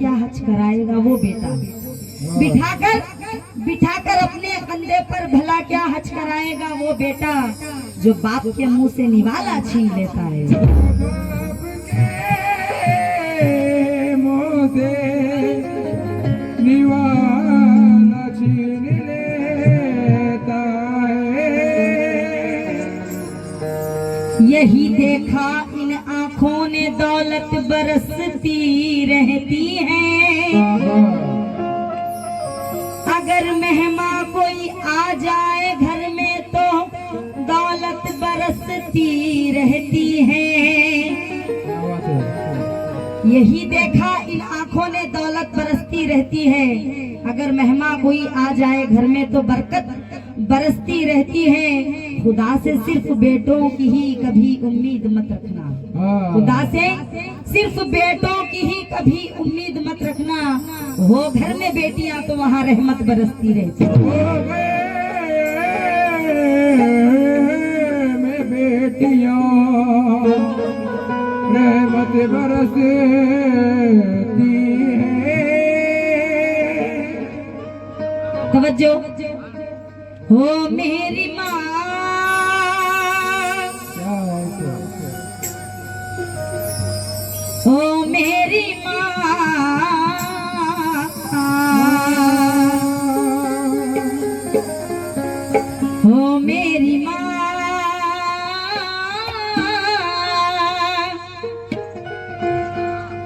क्या हज कराएगा वो बेटा, बिठाकर अपने कंधे पर भला क्या हज कराएगा वो बेटा, जो बाप के मुंह से निवाला छीन लेता है। मुंह से निवाला छीन लेता है। यही देखा इन आंखों ने दौलत बरसती रहती है। अगर मेहमान कोई आ जाए घर में तो दौलत बरसती रहती है। यही देखा इन आंखों ने दौलत बरसती रहती है। अगर मेहमान कोई आ जाए घर में तो बरकत बरसती रहती है। खुदा से सिर्फ बेटों की ही कभी उम्मीद मत रखना, खुदा से सिर्फ बेटों की ही कभी उम्मीद मत रखना। वो घर में बेटियां तो वहाँ रहमत बरसती रहती है। बेटियां रहमत बरसती है। तवज्जो हो मेरी माँ, ओ मेरी माँ, ओ मेरी माँ,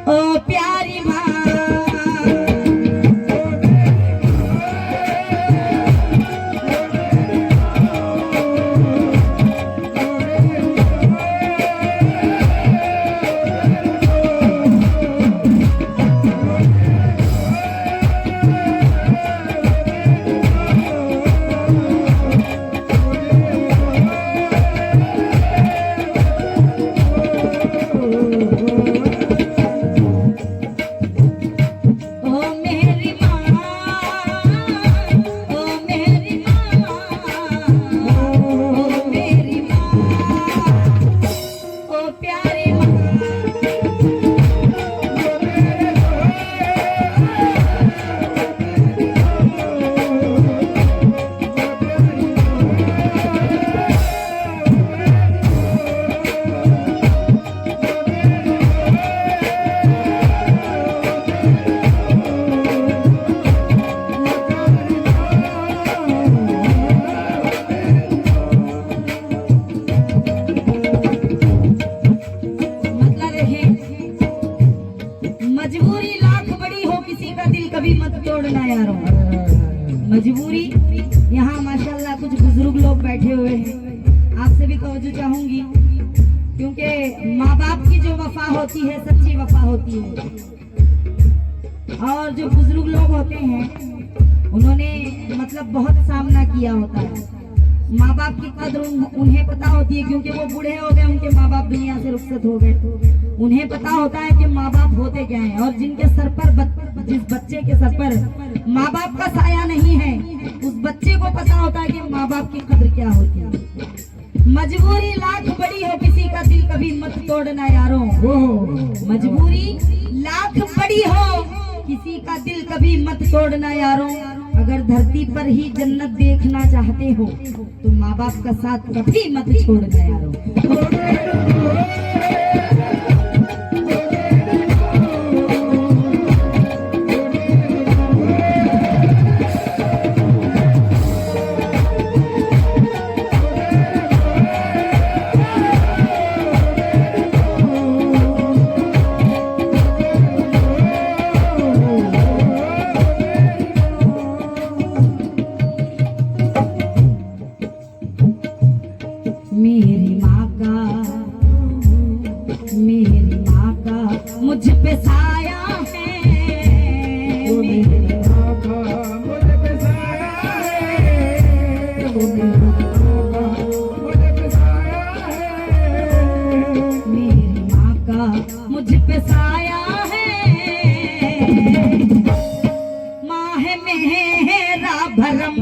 ओ प्यारी माँ, मजबूरी लाख बड़ी हो किसी का दिल कभी मत तोड़ना यारों। मजबूरी यहाँ माशाल्लाह कुछ बुजुर्ग लोग बैठे हुए हैं, आपसे भी तवज्जो चाहूंगी, क्योंकि माँ बाप की जो वफा होती है सच्ची वफा होती है। और जो बुजुर्ग लोग होते हैं उन्होंने मतलब बहुत सामना किया होता है। माँ बाप की कदर उन्हें पता होती है, क्योंकि वो बूढ़े हो गए, उनके माँ बाप दुनिया से रुखसत हो गए। उन्हें पता होता है कि माँ बाप होते क्या हैं। और जिनके सर पर जिस बच्चे के सर पर माँ बाप का साया नहीं है, उस बच्चे को पता होता है कि माँ बाप की कदर क्या होती है। मजबूरी लाख बड़ी हो किसी का दिल कभी मत तोड़ना यारों। मजबूरी लाख बड़ी हो किसी का दिल कभी मत तोड़ना यारों। अगर धरती पर ही जन्नत देखना चाहते हो तो माँ बाप का साथ कभी मत छोड़ना यारों। मेरी माँ का मुझ पे साया है। मेरी माँ का मुझ पे साया है। मुझ पे साया है। मेरी माँ का मुझ पे साया है। माँ है मेरा भरम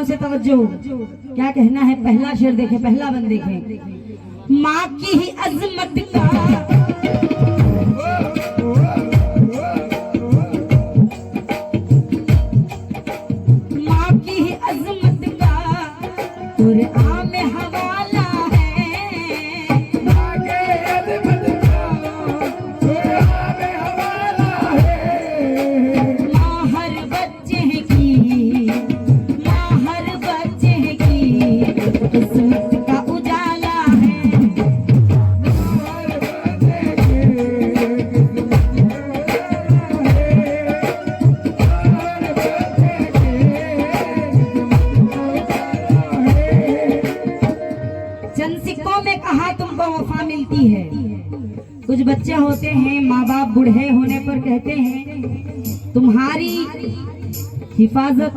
वालों से तवज्जो, क्या कहना है? पहला शेर देखें, पहला बंद देखें। माँ की ही अजमत का, माँ की ही अजमत का कुरान में हवाला है। आगे अदमत का कुरान में हवाला है। माँ हर बच्चे की, माँ हर बच्चे की किस्मत का उजाला है। हर बंदे की किस्मत हर बंदे चंद सिक्कों में कहा तुमको वफा मिलती है। कुछ बच्चे होते हैं, माँ बाप बूढ़े होने पर कहते हैं तुम्हारी हिफाजत,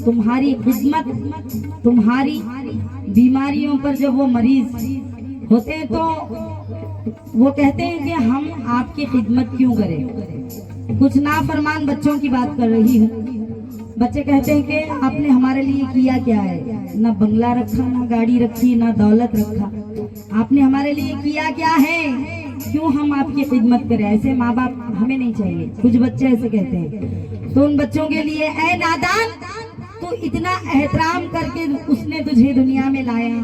तुम्हारी खिदमत, तुम्हारी बीमारियों पर जब वो मरीज होते हैं तो वो कहते हैं कि हम आपकी खिदमत क्यों करें। कुछ नाफरमान बच्चों की बात कर रही हूँ। बच्चे कहते हैं कि आपने हमारे लिए किया क्या है? ना बंगला रखा, ना गाड़ी रखी, ना दौलत रखा, आपने हमारे लिए किया क्या है? क्यों हम आपकी खिदमत करें? ऐसे माँ बाप हमें नहीं चाहिए। कुछ बच्चे ऐसे कहते हैं। तो उन बच्चों के लिए, ऐ नादान, तो इतना एहतराम करके उसने तुझे दुनिया में लाया,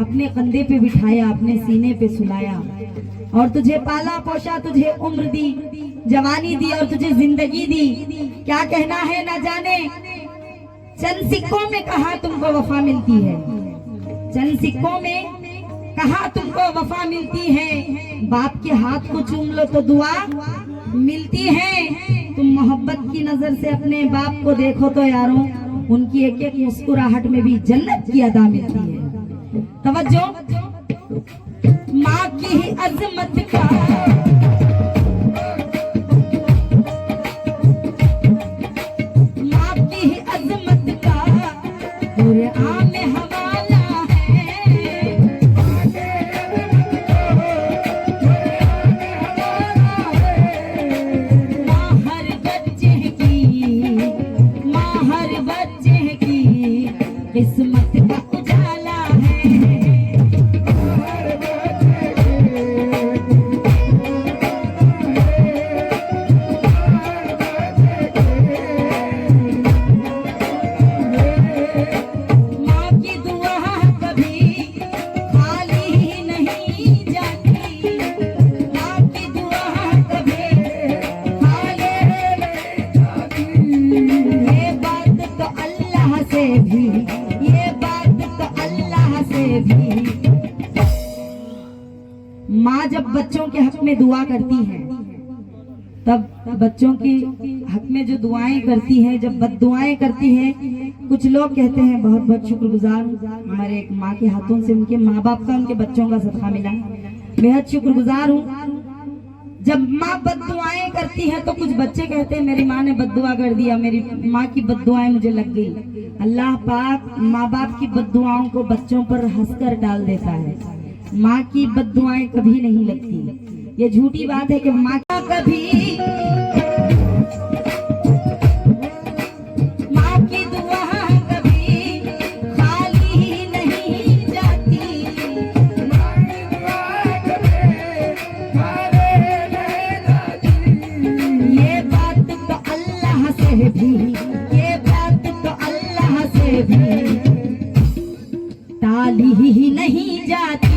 अपने कंधे पे बिठाया, अपने सीने पे सुलाया और तुझे पाला पोषा, तुझे उम्र दी, जवानी दी और तुझे जिंदगी दी। क्या कहना है न जाने, चंद सिक्कों में कहा तुमको वफा मिलती है। चंद सिक्कों में कहा तुमको वफा मिलती है। बाप के हाथ को चूम लो तो दुआ मिलती है। तुम मोहब्बत की नजर से अपने बाप को देखो तो यारों, उनकी एक एक मुस्कुराहट में भी जन्नत की अदा मिलती है। तवज्जो, माँ की ही अजमत का, माँ की ही अजमत का कुरान में हवाला है। आगे अदमत का कुरान में हवाला है। माँ हर बच्चे की, माँ हर बच्चे की किस्मत का उजाला है। हर बंदे की माँ की दुआ कभी खाली ही नहीं जाती। माँ की दुआ कभी खाली नहीं जाती। ये बात तो अल्लाह से भी, ये बात तो अल्लाह से भी। माँ जब बच्चों के हक में दुआ करती है, तब बच्चों के हक में जो दुआएं करती है, जब बद्दुआएं करती है, कुछ लोग कहते हैं बहुत बहुत शुक्रगुजार हूँ, हमारे एक माँ के हाथों से उनके माँ बाप का, उनके बच्चों का सदका मिला, बेहद शुक्रगुजार हूँ। जब माँ बद्दुआएं करती है तो कुछ बच्चे कहते हैं मेरी माँ ने बद्दुआ कर दिया, मेरी माँ की बद्दुआएं मुझे लग गई। अल्लाह पाक माँ बाप की बद्दुआओं को बच्चों पर हंसकर डाल देता है। माँ की बद्दुआएं कभी नहीं लगती। ये झूठी बात है कि माँ का कभी, माँ की दुआ कभी खाली ही नहीं जाती। ये बात तो अल्लाह से भी, ये बात तो अल्लाह से भी टाली ही नहीं जाती।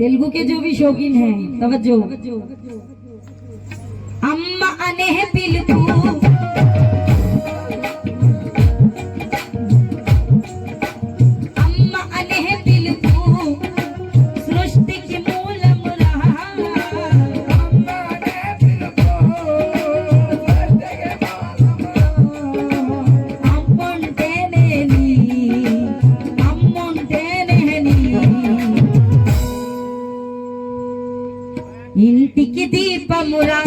तेलुगु के जो भी शौकीन हैं तवज्जो। अम्मा अने पिलुतू अम्मा अने पिलुतू सृष्टिకి మూలమురా అమ్ముంటేనేని అమ్ముంటేనేని ఇంటికి దీపమురా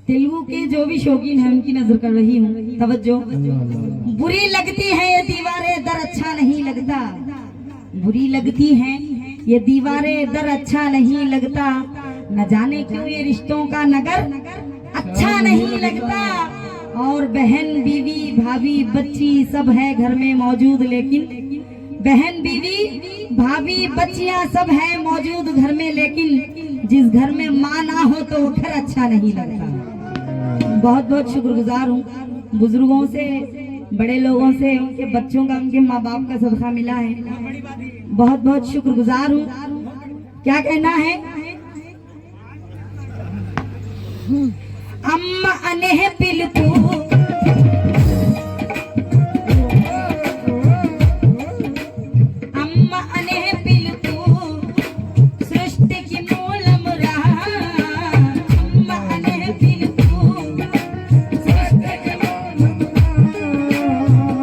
तेलुगु के जो भी शौकीन हैं उनकी नजर कर रही हूँ तवज्जो। बुरी लगती है ये दीवारें दर अच्छा नहीं लगता, बुरी लगती हैं ये दीवारें दर अच्छा नहीं लगता, न जाने क्यों ये रिश्तों का नगर अच्छा नहीं लगता। और बहन बीवी भाभी बच्ची सब है घर में मौजूद, लेकिन बहन बीवी भाभी बच्चियां सब है मौजूद घर में, लेकिन जिस घर में माँ ना हो तो वो घर अच्छा नहीं लगता। बहुत बहुत शुक्रगुजार हूँ बुजुर्गों से, बड़े लोगों से, उनके बच्चों का, उनके माँ बाप का सदका मिला है। बहुत बहुत शुक्रगुजार हूँ। क्या कहना है? अम्मा अने पिलुतू अम्मा अने पिलुतू सृष्टिకి మూలమురా अम्मा अने पिलुतू सृष्टिకి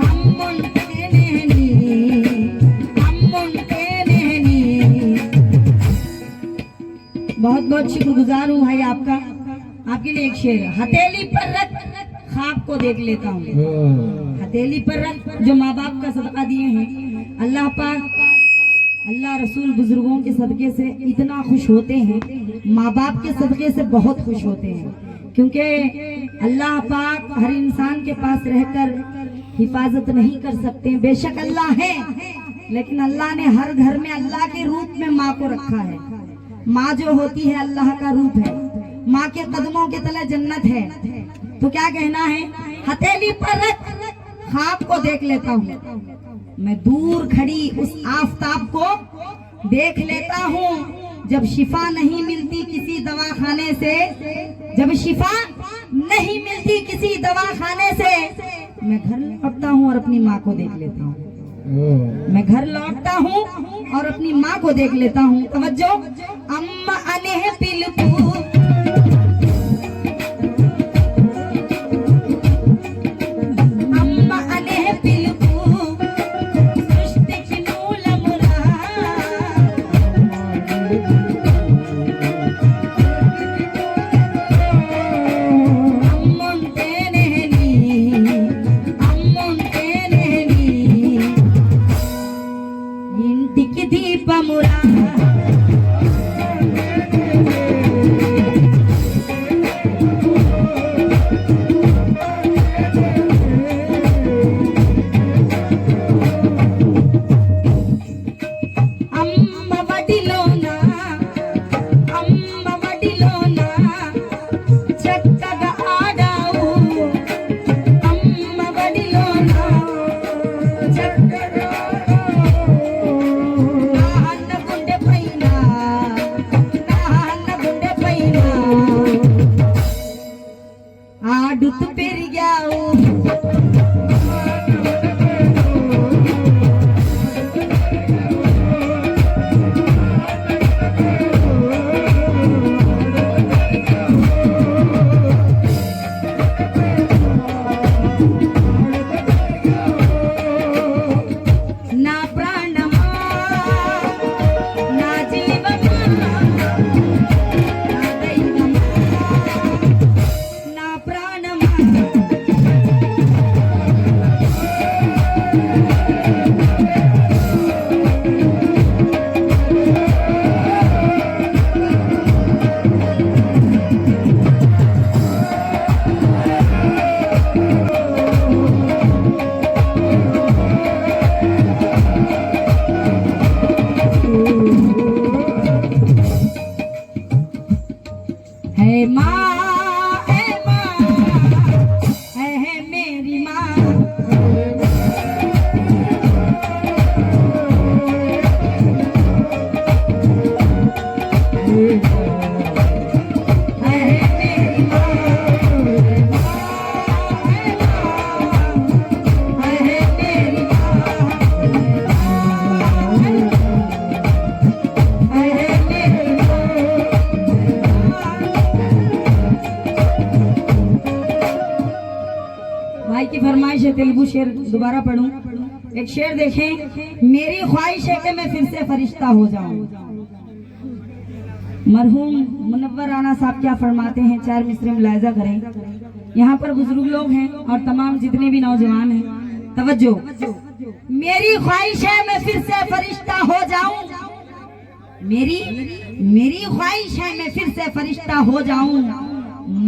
అమ్ముంటేనేని అమ్ముంటేనేని। बहुत बहुत शुक्रगुजार हूँ भाई आपका। आपके लिए एक शेर, हथेली पर रख ख्वाब को देख लेता हूँ। हथेली पर रख, जो माँ बाप का सदका दिए हैं, अल्लाह पाक अल्लाह रसूल बुजुर्गों के सदके से इतना खुश होते हैं, माँ बाप के सदके से बहुत खुश होते हैं, क्योंकि अल्लाह पाक हर इंसान के पास रहकर हिफाजत नहीं कर सकते। बेशक अल्लाह है, लेकिन अल्लाह ने हर घर में अल्लाह के रूप में माँ को रखा है। माँ जो होती है अल्लाह का रूप है, माँ के कदमों के तले जन्नत है। तो क्या कहना है? हथेली पर रख ख्वाब को देख लेता हूँ, मैं दूर खड़ी उस आफताब को देख लेता हूँ। जब शिफा नहीं मिलती किसी दवाखाने से, जब शिफा नहीं मिलती किसी दवाखाने से, मैं घर लौटता हूँ और अपनी माँ को देख लेता हूँ। मैं घर लौटता हूँ और अपनी माँ को देख लेता हूँ। तवज्जो। अम्मा अने पिलुतू अम्मा अने पिलुतू सृष्टिకి మూలమురా అమ్ముంటేనేని అమ్ముంటేనేని ఇంటికి దీపమురా అమ్మ వడిలోన చక్కగా ఆడావు, అమ్మ వడిలోన చక్కగా నాన్న గుండె పైన ఆడుతూ పెరిగావు। నా ప్రాణమా నా జీవమా నా దైవమా నా ప్రాణమా की फरमाइश है, तेलुगु शेर दोबारा पढ़ूं। एक शेर देखें, मेरी ख्वाहिश है कि मैं फिर से फरिश्ता हो जाऊं। मरहूम मुनव्वर राणा साहब क्या फरमाते हैं, 4 मिसरे मुलाहिजा करें। यहाँ पर बुजुर्ग लोग हैं और तमाम जितने भी नौजवान हैं, तवज्जो। मेरी ख्वाहिश है मैं फिर से फरिश्ता हो जाऊं, मेरी ख्वाहिश है मैं फिर से फरिश्ता हो जाऊं,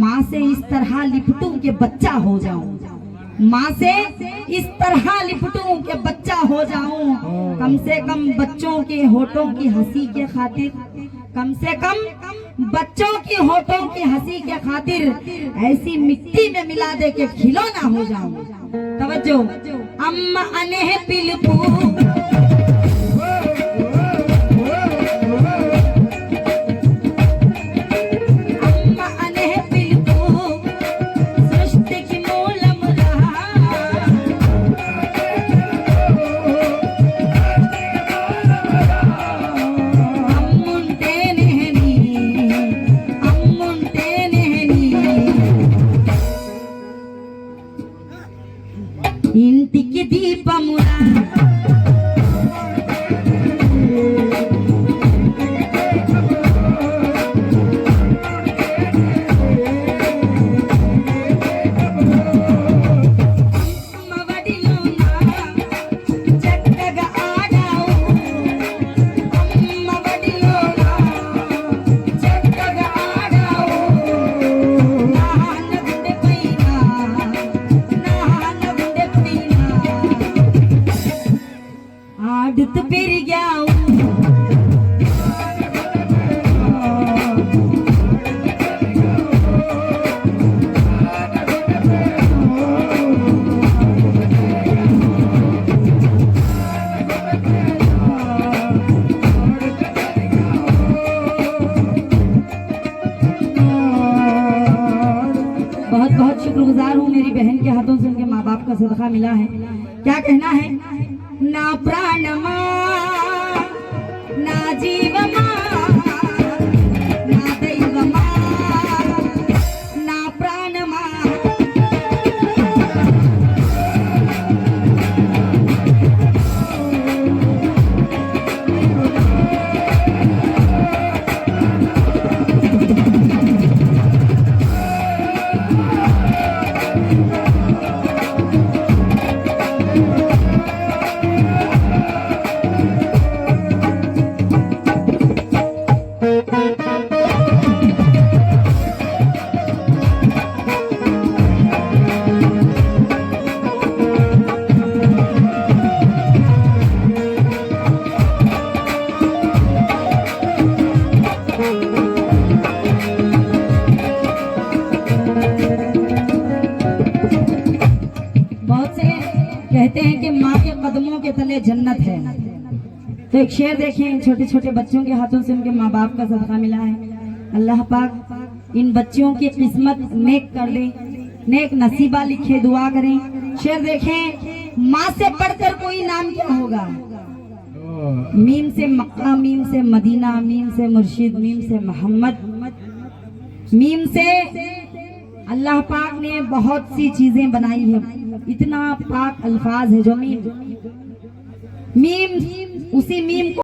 माँ से इस तरह लिपटूं के बच्चा हो जाऊं, माँ से इस तरह लिपटूं के बच्चा हो जाऊं। कम से कम बच्चों के होठों की हंसी के खातिर, कम से कम बच्चों की होठों की हंसी के खातिर ऐसी मिट्टी में मिला दे के खिलौना हो जाऊं। तवज्जो। अम्मा अने पिलपू ఇంటికి దీపమురా ఆడుతూ పెరిగావు बहुत बहुत शुक्रगुजार हूँ, मेरी बहन के हाथों से उनके माँ बाप का सदका मिला है। क्या कहना है, ना प्राणमा ना जीवमा ना दैवमा ना प्राणमा। कहते हैं कि माँ के कदमों के तले जन्नत है। तो एक शेर देखें, छोटे छोटे बच्चों के हाथों से उनके माँ बाप का सदका मिला है। अल्लाह पाक इन बच्चों की किस्मत नेक कर दे, नेक नसीबा लिखे, दुआ करें। शेर देखें, माँ से पढ़कर कोई नाम क्या होगा, मीम से मक्का, मीम से मदीना, मीम से मुर्शिद, मीम से मोहम्मद, मीम से अल्लाह पाक ने बहुत सी चीजें बनाई है। इतना पाक अल्फाज है जो मीम, उसी मीम को